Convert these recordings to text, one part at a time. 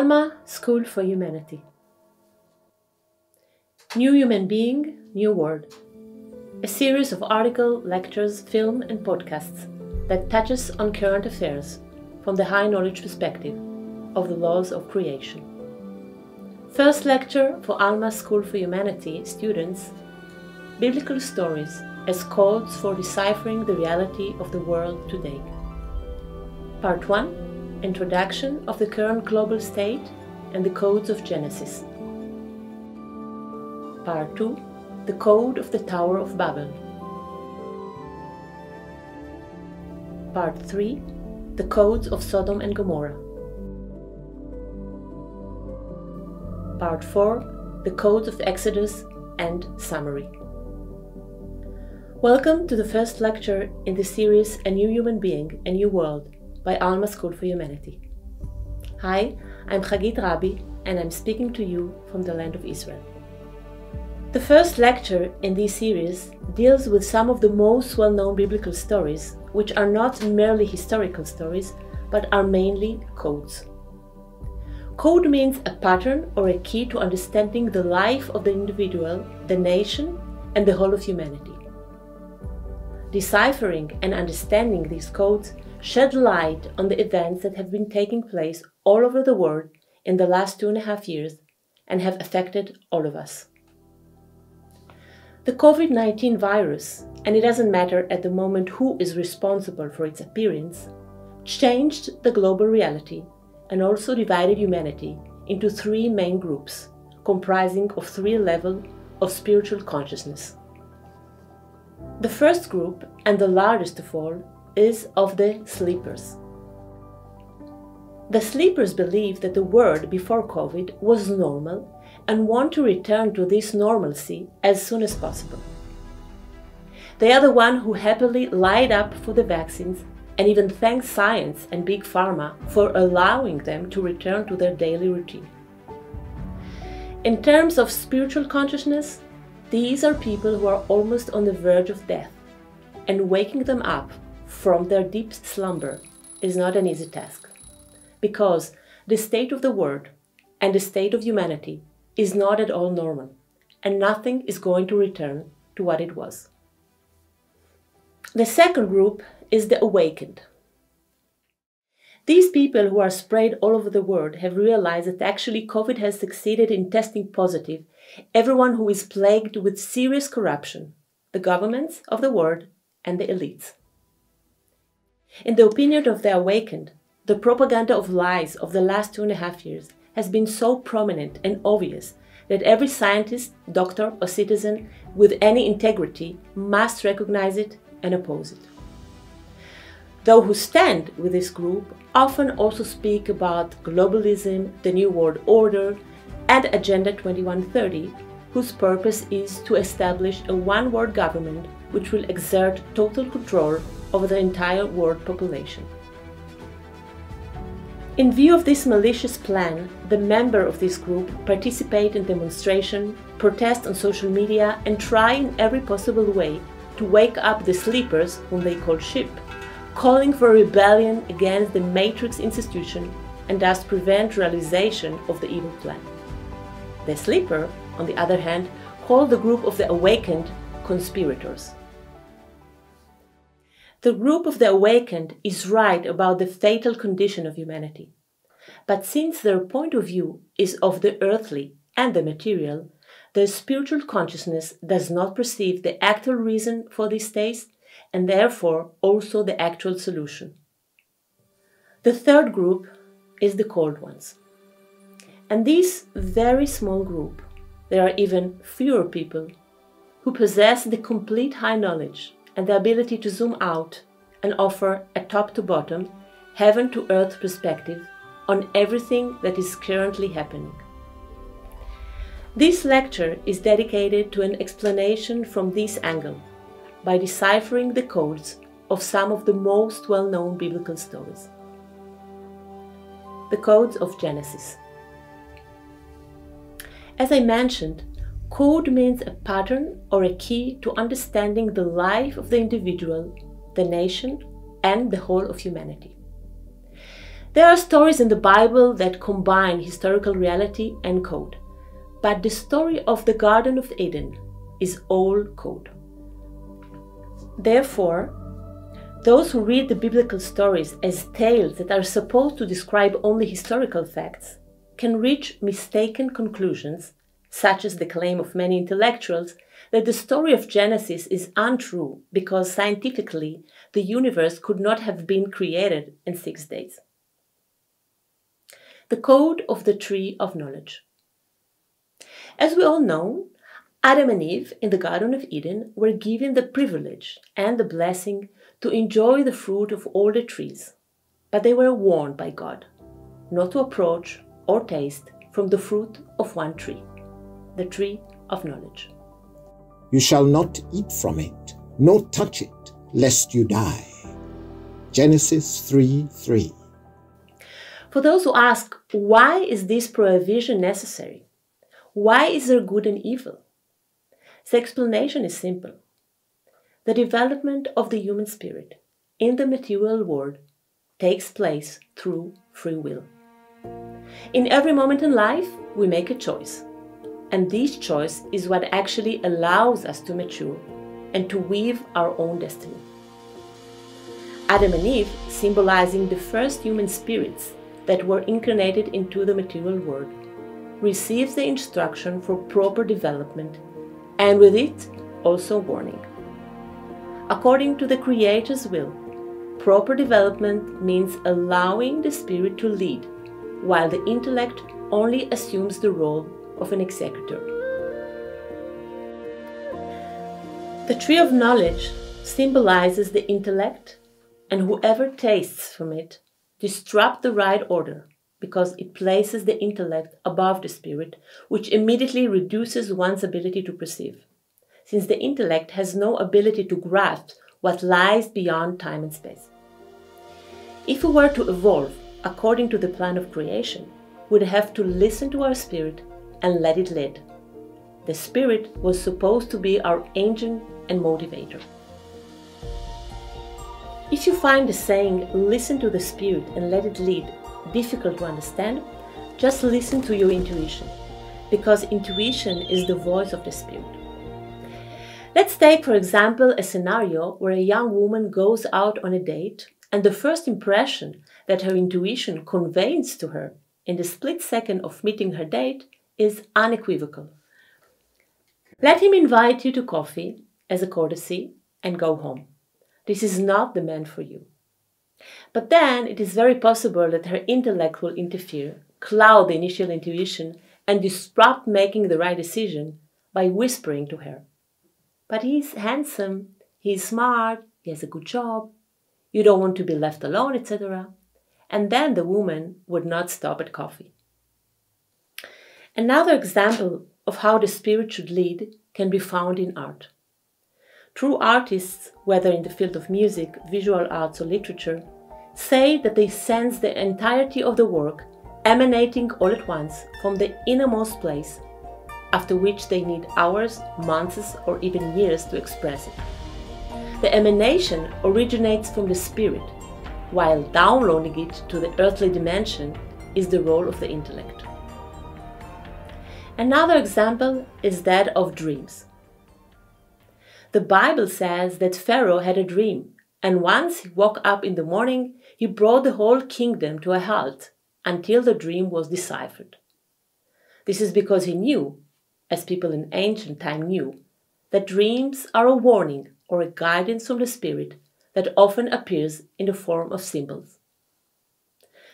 Alma School for Humanity. New Human Being, New World. A series of articles, lectures, film and podcasts that touches on current affairs from the high knowledge perspective of the laws of creation. First lecture for Alma School for Humanity students: Biblical Stories as Codes for Deciphering the Reality of the World Today. Part 1: Introduction of the Current Global State and the Codes of Genesis. Part 2: The Code of the Tower of Babel. Part 3: The Codes of Sodom and Gomorrah. Part 4: The Codes of Exodus and Summary. Welcome to the first lecture in the series A New Human Being, A New World by Alma School for Humanity. Hi, I'm Hagit Rabbi and I'm speaking to you from the land of Israel. The first lecture in this series deals with some of the most well-known biblical stories, which are not merely historical stories, but are mainly codes. Code means a pattern or a key to understanding the life of the individual, the nation, and the whole of humanity. Deciphering and understanding these codes shed light on the events that have been taking place all over the world in the last 2.5 years and have affected all of us. The COVID-19 virus, and it doesn't matter at the moment who is responsible for its appearance, changed the global reality and also divided humanity into 3 main groups, comprising of 3 levels of spiritual consciousness. The first group, and the largest of all, is of the sleepers. The sleepers believe that the world before COVID was normal and want to return to this normalcy as soon as possible. They are the ones who happily light up for the vaccines and even thank science and Big Pharma for allowing them to return to their daily routine. In terms of spiritual consciousness, these are people who are almost on the verge of death, and waking them up from their deep slumber is not an easy task, because the state of the world and the state of humanity is not at all normal, and nothing is going to return to what it was. The second group is the awakened. These people who are spread all over the world have realized that actually COVID has succeeded in testing positive everyone who is plagued with serious corruption, the governments of the world and the elites. In the opinion of the awakened, the propaganda of lies of the last 2.5 years has been so prominent and obvious that every scientist, doctor or citizen with any integrity must recognize it and oppose it. Those who stand with this group often also speak about globalism, the New World Order, and Agenda 2130, whose purpose is to establish a one-world government which will exert total control over the entire world population. In view of this malicious plan, the members of this group participate in demonstrations, protest on social media, and try in every possible way to wake up the sleepers, whom they call sheep, calling for rebellion against the matrix institution and thus prevent realization of the evil plan. The sleeper, on the other hand, call the group of the awakened conspirators. The group of the awakened is right about the fatal condition of humanity. But since their point of view is of the earthly and the material, their spiritual consciousness does not perceive the actual reason for this state and therefore also the actual solution. The third group is the cold ones. And this very small group, there are even fewer people who possess the complete high knowledge and the ability to zoom out and offer a top-to-bottom, heaven-to-earth perspective on everything that is currently happening. This lecture is dedicated to an explanation from this angle, by deciphering the codes of some of the most well-known biblical stories. The Codes of Genesis. As I mentioned, code means a pattern or a key to understanding the life of the individual, the nation, and the whole of humanity. There are stories in the Bible that combine historical reality and code, but the story of the Garden of Eden is all code. Therefore, those who read the biblical stories as tales that are supposed to describe only historical facts can reach mistaken conclusions, such as the claim of many intellectuals that the story of Genesis is untrue because scientifically the universe could not have been created in 6 days. The Code of the Tree of Knowledge. As we all know, Adam and Eve in the Garden of Eden were given the privilege and the blessing to enjoy the fruit of all the trees, but they were warned by God not to approach or taste from the fruit of one tree, the tree of knowledge. You shall not eat from it, nor touch it, lest you die. Genesis 3:3. For those who ask, why is this prohibition necessary? Why is there good and evil? The explanation is simple. The development of the human spirit in the material world takes place through free will. In every moment in life, we make a choice. And this choice is what actually allows us to mature and to weave our own destiny. Adam and Eve, symbolizing the first human spirits that were incarnated into the material world, receives the instruction for proper development and with it also warning. According to the Creator's will, proper development means allowing the spirit to lead, while the intellect only assumes the role of an executor. The tree of knowledge symbolizes the intellect, and whoever tastes from it disrupts the right order because it places the intellect above the spirit, which immediately reduces one's ability to perceive, since the intellect has no ability to grasp what lies beyond time and space. If we were to evolve according to the plan of creation, we'd have to listen to our spirit and let it lead. The spirit was supposed to be our engine and motivator. If you find the saying, listen to the spirit and let it lead, difficult to understand, just listen to your intuition, because intuition is the voice of the spirit. Let's take, for example, a scenario where a young woman goes out on a date and the first impression that her intuition conveys to her in the split second of meeting her date is unequivocal. Let him invite you to coffee as a courtesy and go home. This is not the man for you. But then it is very possible that her intellect will interfere, cloud the initial intuition, and disrupt making the right decision by whispering to her, "But he's handsome, he's smart, he has a good job, you don't want to be left alone, etc." And then the woman would not stop at coffee. Another example of how the spirit should lead can be found in art. True artists, whether in the field of music, visual arts or literature, say that they sense the entirety of the work emanating all at once from the innermost place, after which they need hours, months or even years to express it. The emanation originates from the spirit, while downloading it to the earthly dimension is the role of the intellect. Another example is that of dreams. The Bible says that Pharaoh had a dream, and once he woke up in the morning, he brought the whole kingdom to a halt until the dream was deciphered. This is because he knew, as people in ancient time knew, that dreams are a warning or a guidance from the spirit that often appears in the form of symbols.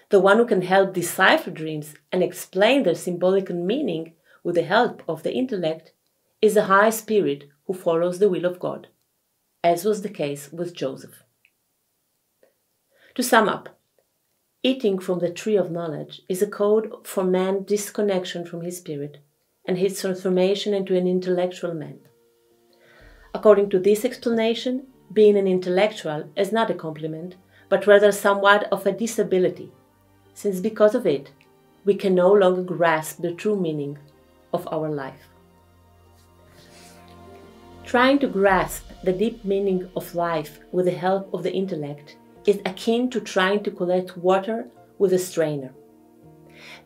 The one who can help decipher dreams and explain their symbolic meaning with the help of the intellect is a high spirit who follows the will of God, as was the case with Joseph. To sum up, eating from the tree of knowledge is a code for man's disconnection from his spirit and his transformation into an intellectual man. According to this explanation, being an intellectual is not a compliment, but rather somewhat of a disability, since because of it, we can no longer grasp the true meaning of our life. Trying to grasp the deep meaning of life with the help of the intellect is akin to trying to collect water with a strainer.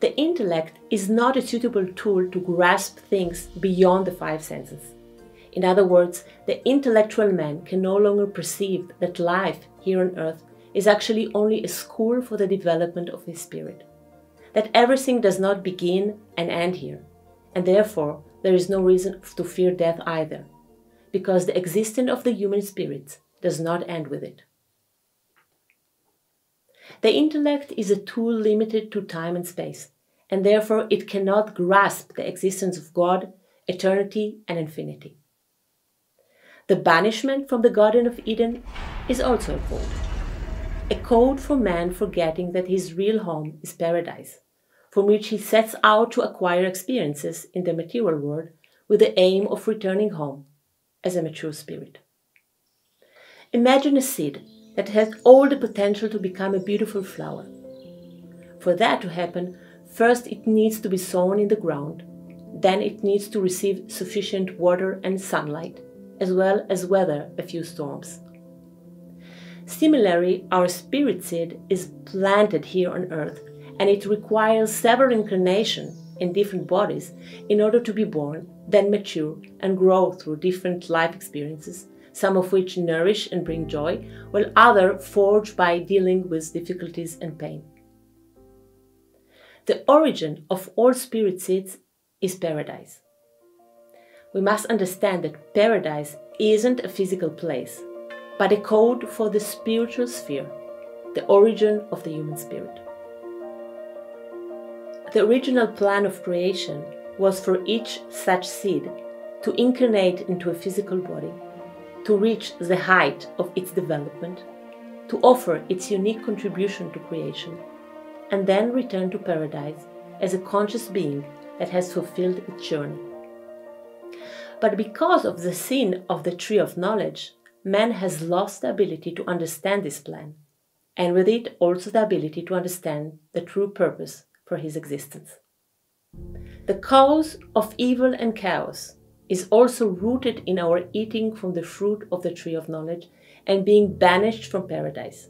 The intellect is not a suitable tool to grasp things beyond the five senses. In other words, the intellectual man can no longer perceive that life here on earth is actually only a school for the development of his spirit, that everything does not begin and end here, and therefore there is no reason to fear death either, because the existence of the human spirit does not end with it. The intellect is a tool limited to time and space, and therefore it cannot grasp the existence of God, eternity, and infinity. The banishment from the Garden of Eden is also a code for man forgetting that his real home is paradise, from which he sets out to acquire experiences in the material world with the aim of returning home as a mature spirit. Imagine a seed that has all the potential to become a beautiful flower. For that to happen, first it needs to be sown in the ground, then it needs to receive sufficient water and sunlight, as well as weather a few storms. Similarly, our spirit seed is planted here on earth, and it requires several incarnations in different bodies in order to be born, then mature and grow through different life experiences, some of which nourish and bring joy, while others forge by dealing with difficulties and pain. The origin of all spirit seeds is paradise. We must understand that paradise isn't a physical place, but a code for the spiritual sphere, the origin of the human spirit. The original plan of creation was for each such seed to incarnate into a physical body, to reach the height of its development, to offer its unique contribution to creation, and then return to paradise as a conscious being that has fulfilled its journey. But because of the sin of the tree of knowledge, man has lost the ability to understand this plan, and with it also the ability to understand the true purpose for his existence. The cause of evil and chaos is also rooted in our eating from the fruit of the tree of knowledge and being banished from paradise.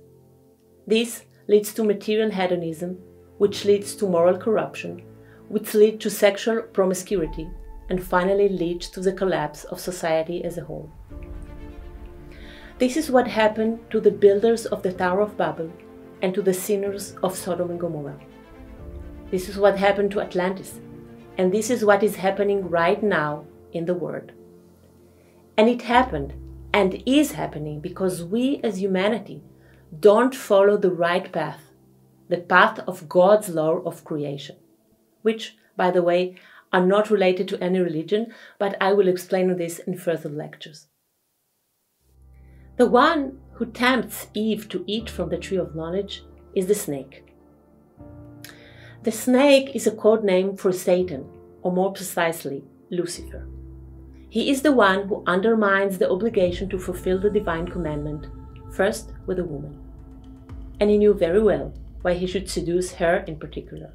This leads to material hedonism, which leads to moral corruption, which leads to sexual promiscuity, and finally leads to the collapse of society as a whole. This is what happened to the builders of the Tower of Babel and to the sinners of Sodom and Gomorrah. This is what happened to Atlantis, and this is what is happening right now in the world. And it happened and is happening because we as humanity don't follow the right path, the path of God's law of creation, which, by the way, are not related to any religion, but I will explain this in further lectures. The one who tempts Eve to eat from the tree of knowledge is the snake. The snake is a code name for Satan, or more precisely, Lucifer. He is the one who undermines the obligation to fulfill the divine commandment, first with a woman. And he knew very well why he should seduce her in particular.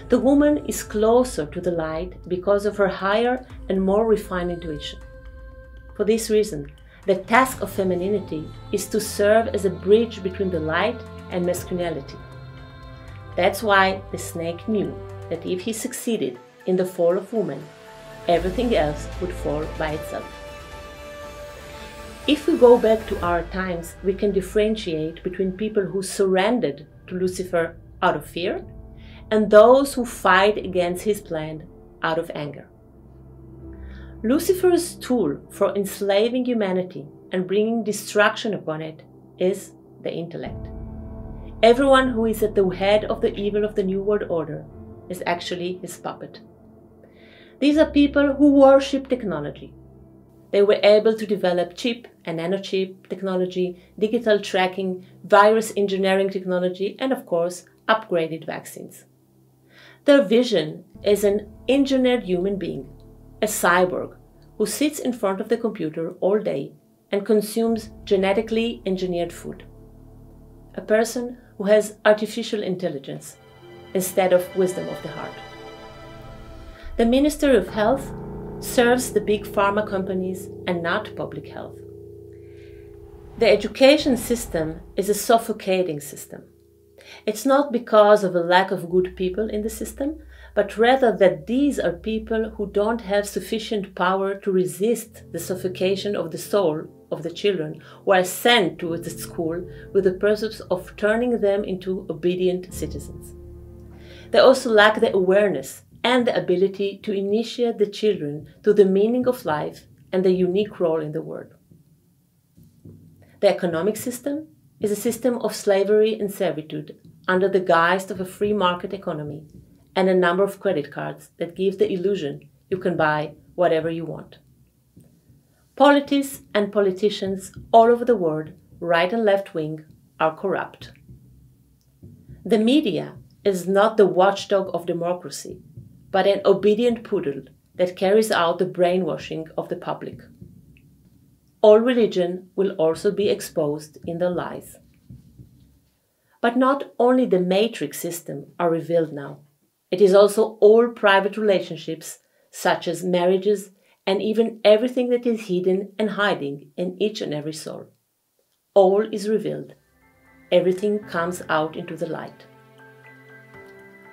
The woman is closer to the light because of her higher and more refined intuition. For this reason, the task of femininity is to serve as a bridge between the light and masculinity. That's why the snake knew that if he succeeded in the fall of woman, everything else would fall by itself. If we go back to our times, we can differentiate between people who surrendered to Lucifer out of fear and those who fight against his plan out of anger. Lucifer's tool for enslaving humanity and bringing destruction upon it is the intellect. Everyone who is at the head of the evil of the New World Order is actually his puppet. These are people who worship technology. They were able to develop chip and nanochip technology, digital tracking, virus engineering technology, and of course, upgraded vaccines. Their vision is an engineered human being, a cyborg, who sits in front of the computer all day and consumes genetically engineered food. A person who has artificial intelligence instead of wisdom of the heart. The Ministry of Health serves the big pharma companies and not public health. The education system is a suffocating system. It's not because of a lack of good people in the system, but rather that these are people who don't have sufficient power to resist the suffocation of the soul of the children who are sent to the school with the purpose of turning them into obedient citizens. They also lack the awareness and the ability to initiate the children to the meaning of life and their unique role in the world. The economic system is a system of slavery and servitude under the guise of a free market economy and a number of credit cards that give the illusion you can buy whatever you want. Politics and politicians all over the world, right and left wing, are corrupt. The media is not the watchdog of democracy, but an obedient poodle that carries out the brainwashing of the public. All religion will also be exposed in their lies. But not only the matrix system are revealed now, it is also all private relationships, such as marriages, and even everything that is hidden and hiding in each and every soul. All is revealed. Everything comes out into the light.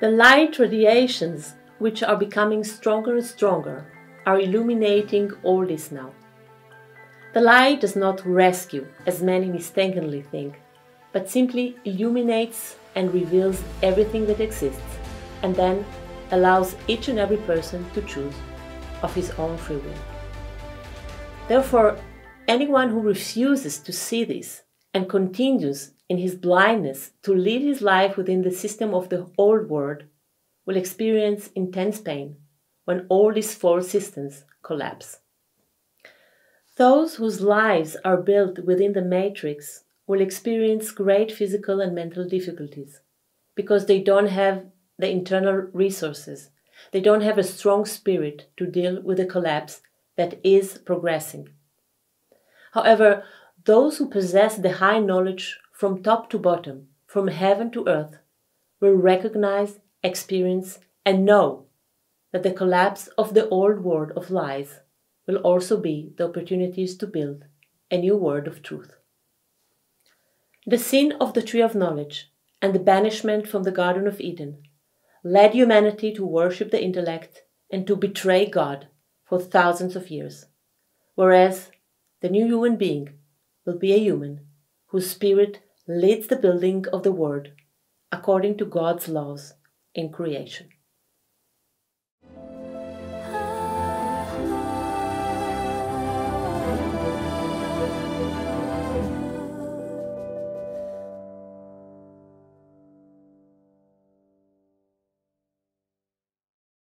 The light radiations, which are becoming stronger and stronger, are illuminating all this now. The light does not rescue, as many mistakenly think, but simply illuminates and reveals everything that exists, and then allows each and every person to choose of his own free will. Therefore, anyone who refuses to see this and continues in his blindness to lead his life within the system of the old world will experience intense pain when all these false systems collapse. Those whose lives are built within the matrix will experience great physical and mental difficulties because they don't have the internal resources. They don't have a strong spirit to deal with the collapse that is progressing. However, those who possess the high knowledge from top to bottom, from heaven to earth, will recognize, experience, and know that the collapse of the old world of lies will also be the opportunities to build a new world of truth. The sin of the tree of knowledge and the banishment from the Garden of Eden led humanity to worship the intellect and to betray God for thousands of years, whereas the new human being will be a human whose spirit leads the building of the world according to God's laws in creation.